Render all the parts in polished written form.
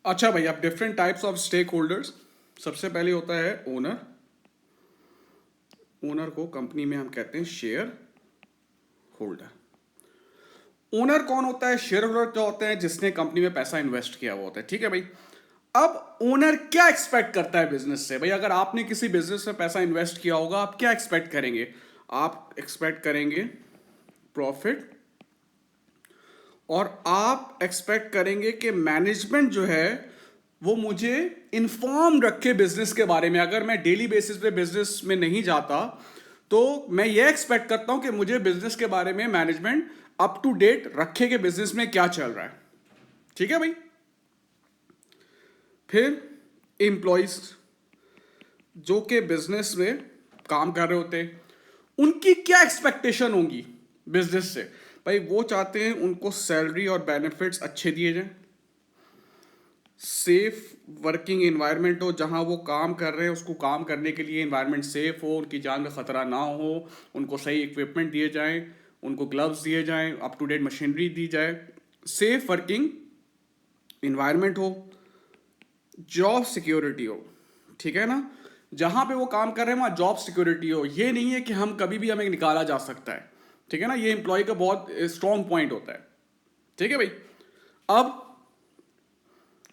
अच्छा भाई, अब different types of stake holders. सबसे पहले होता है ओनर। ओनर को कंपनी में हम कहते हैं शेयर होल्डर। ओनर कौन होता है? शेयर होल्डर क्या होता है? जिसने कंपनी में पैसा इन्वेस्ट किया हुआ होता है। ठीक है भाई। अब ओनर क्या एक्सपेक्ट करता है बिजनेस से? भाई अगर आपने किसी बिजनेस में पैसा इन्वेस्ट किया होगा, आप क्या एक्सपेक्ट करेंगे? आप एक्सपेक्ट करेंगे प्रॉफिट, और आप एक्सपेक्ट करेंगे कि मैनेजमेंट जो है वो मुझे इन्फॉर्म रखे बिजनेस के बारे में। अगर मैं डेली बेसिस पे बिजनेस में नहीं जाता तो मैं ये एक्सपेक्ट करता हूं कि मुझे बिजनेस के बारे में मैनेजमेंट अप टू डेट रखे कि बिजनेस में क्या चल रहा है। ठीक है भाई। फिर एम्प्लॉयज जो कि बिजनेस में काम कर रहे होते हैं, उनकी क्या एक्सपेक्टेशन होंगी बिजनेस से? भाई वो चाहते हैं उनको सैलरी और बेनिफिट्स अच्छे दिए जाएं, सेफ वर्किंग एनवायरनमेंट हो, जहां वो काम कर रहे हैं उसको काम करने के लिए एनवायरनमेंट सेफ हो, उनकी जान का खतरा ना हो, उनको सही इक्विपमेंट दिए जाएं, उनको ग्लव्स दिए जाएं, अप टू डेट मशीनरी दी जाए, सेफ वर्किंग एनवायरनमेंट हो, जॉब सिक्योरिटी हो। ठीक है ना? जहां पे वो काम कर रहे हैं वहां जॉब सिक्योरिटी हो। ये नहीं है कि हम कभी भी हमें निकाला जा सकता है। ठीक है ना? ये एम्प्लॉय का बहुत स्ट्रॉन्ग पॉइंट होता है। ठीक है भाई। अब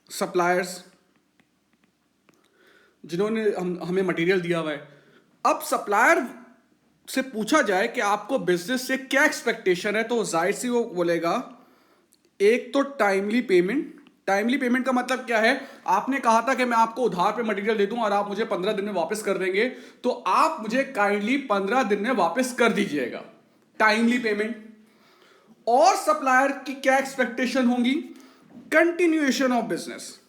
सप्लायर्स जिन्होंने हमें मटेरियल दिया हुआ है, अब सप्लायर से पूछा जाए कि आपको बिजनेस से क्या एक्सपेक्टेशन है, तो जाहिर सी वो बोलेगा एक तो टाइमली पेमेंट। टाइमली पेमेंट का मतलब क्या है? आपने कहा था कि मैं आपको उधार पे मटेरियल दे दूं और आप मुझे 15 दिन में वापस कर देंगे, तो आप मुझे काइंडली 15 दिन में वापस कर दीजिएगा। Timely payment. और सप्लायर की क्या एक्सपेक्टेशन होंगी? Continuation of business.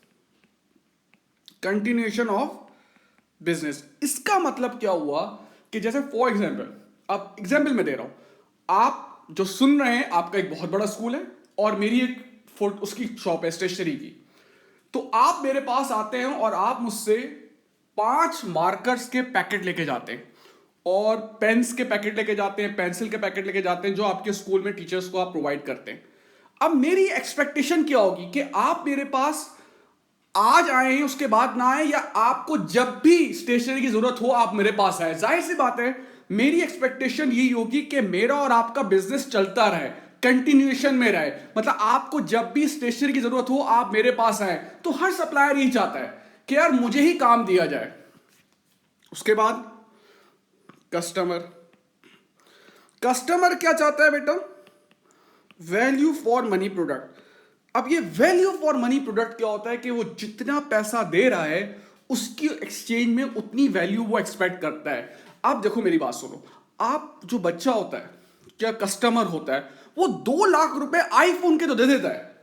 Continuation of business. इसका मतलब क्या हुआ कि जैसे फॉर एग्जाम्पल, अब एग्जाम्पल मैं दे रहा हूं, आप जो सुन रहे हैं आपका एक बहुत बड़ा स्कूल है और मेरी एक उसकी शॉप है स्टेशनरी की। तो आप मेरे पास आते हैं और आप मुझसे 5 मार्कर्स के पैकेट लेके जाते हैं और पेन्स के पैकेट लेके जाते हैं, पेंसिल के पैकेट लेके जाते हैं, जो आपके स्कूल में टीचर्स को आप प्रोवाइड करते हैं। अब मेरी एक्सपेक्टेशन क्या होगी कि आप मेरे पास आज आए हैं उसके बाद ना आए, या आपको जब भी स्टेशनरी की जरूरत हो आप मेरे पास आए। जाहिर सी बात है मेरी एक्सपेक्टेशन यही होगी कि मेरा और आपका बिजनेस चलता रहे, कंटिन्यूएशन में रहे। मतलब आपको जब भी स्टेशनरी की जरूरत हो आप मेरे पास आए। तो हर सप्लायर यही चाहता है कि यार मुझे ही काम दिया जाए। उसके बाद कस्टमर। कस्टमर क्या चाहता है बेटा? Value for money product. अब ये वैल्यू फॉर मनी प्रोडक्ट क्या होता है कि वो जितना पैसा दे रहा है उसकी एक्सचेंज में उतनी वैल्यू वो एक्सपेक्ट करता है। आप देखो मेरी बात सुनो, आप जो बच्चा होता है, क्या कस्टमर होता है, वो 2 लाख रुपए आईफोन के तो दे देता है,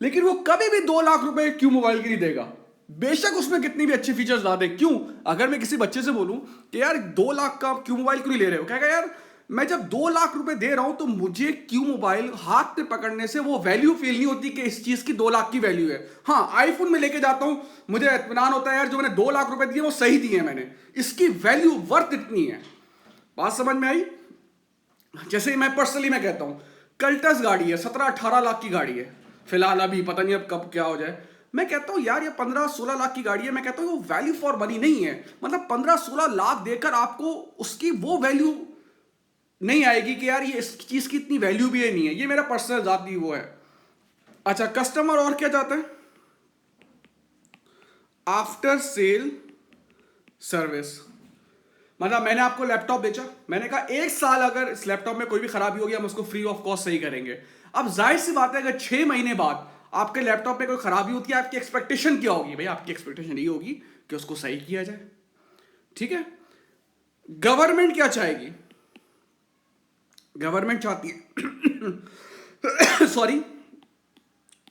लेकिन वो कभी भी 2 लाख रुपए क्यों मोबाइल के नहीं देगा? बेशक उसमें कितनी भी अच्छी फीचर्स ला दे। क्यों? अगर मैं किसी बच्चे से बोलूं कि यार 2 लाख का क्यों मोबाइल क्यों नहीं ले रहे हो, कहेगा यार मैं जब 2 लाख रुपए दे रहा हूं तो मुझे क्यों मोबाइल हाथ में पकड़ने से वो वैल्यू फील नहीं होती कि इस चीज की 2 लाख की वैल्यू है। हाँ, आईफोन में लेके जाता हूं, मुझे इत्मीनान होता है यार जो मैंने 2 लाख रुपए दिए वो सही दिए मैंने, इसकी वैल्यू वर्थ इतनी है। बात समझ में आई? जैसे मैं पर्सनली मैं कहता हूं, कल्टस गाड़ी है, 17-18 लाख की गाड़ी है फिलहाल, अभी पता नहीं अब कब क्या हो जाए। मैं कहता हूं यार ये 15-16 लाख की गाड़ी है, मैं कहता हूं वो वैल्यू फॉर मनी नहीं है। मतलब 15-16 लाख देकर आपको उसकी वो वैल्यू नहीं आएगी कि यार ये इस चीज की इतनी वैल्यू भी है नहीं है। ये मेरा पर्सनल जाती वो है। अच्छा, कस्टमर और क्या चाहता है? After sale service. मतलब मैंने आपको लैपटॉप बेचा, मैंने कहा 1 साल अगर इस लैपटॉप में कोई भी खराबी होगी हम उसको फ्री ऑफ कॉस्ट सही करेंगे। अब जाहिर सी बात है अगर 6 महीने बाद आपके लैपटॉप में कोई खराबी होती है, आपकी एक्सपेक्टेशन क्या होगी? भाई आपकी एक्सपेक्टेशन ये होगी कि उसको सही किया जाए। ठीक है। गवर्नमेंट क्या चाहेगी? गवर्नमेंट चाहती है सॉरी,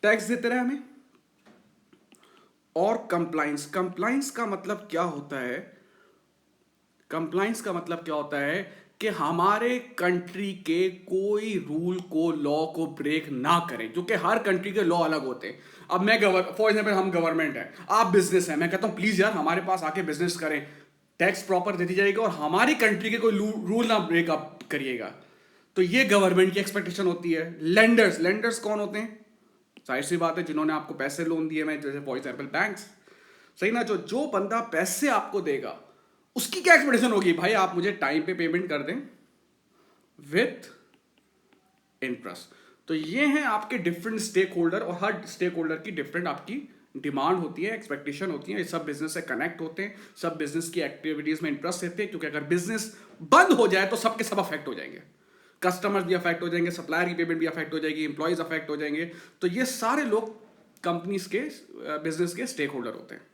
टैक्स देते रहे हमें। और कंप्लाइंस। कंप्लाइंस का मतलब क्या होता है? कंप्लाइंस का मतलब क्या होता है कि हमारे कंट्री के कोई रूल को, लॉ को ब्रेक ना करें, जो कि हर कंट्री के लॉ अलग होते हैं। अब मैं फॉर एग्जाम्पल हम गवर्नमेंट है, आप बिजनेस है, मैं कहता हूं प्लीज यार हमारे पास आके बिजनेस करें, टैक्स प्रॉपर दे दी जाएगा और हमारी कंट्री के कोई रूल ना ब्रेकअप करिएगा। तो ये गवर्नमेंट की एक्सपेक्टेशन होती है। लेंडर्स। लेंडर्स कौन होते हैं? जाहिर सी बात है, जिन्होंने आपको पैसे लोन दिए मैं, जैसे फॉर एग्जाम्पल बैंक्स, सही ना, जो जो बंदा पैसे आपको देगा उसकी क्या एक्सपेक्टेशन होगी, भाई आप मुझे टाइम पे पेमेंट कर दें विथ इंटरेस्ट। तो ये हैं आपके डिफरेंट स्टेक होल्डर, और हर स्टेक होल्डर की डिफरेंट आपकी डिमांड होती है, एक्सपेक्टेशन होती है। ये सब बिजनेस से कनेक्ट होते हैं, सब बिजनेस की एक्टिविटीज में इंटरेस्ट लेते हैं, क्योंकि अगर बिजनेस बंद हो जाए तो सबके सब अफेक्ट हो जाएंगे। कस्टमर्स भी अफेक्ट हो जाएंगे, सप्लायर की पेमेंट भी अफेक्ट हो जाएगी, इंप्लॉयज अफेक्ट हो जाएंगे। तो ये सारे लोग कंपनीज के बिजनेस के स्टेक होल्डर होते हैं।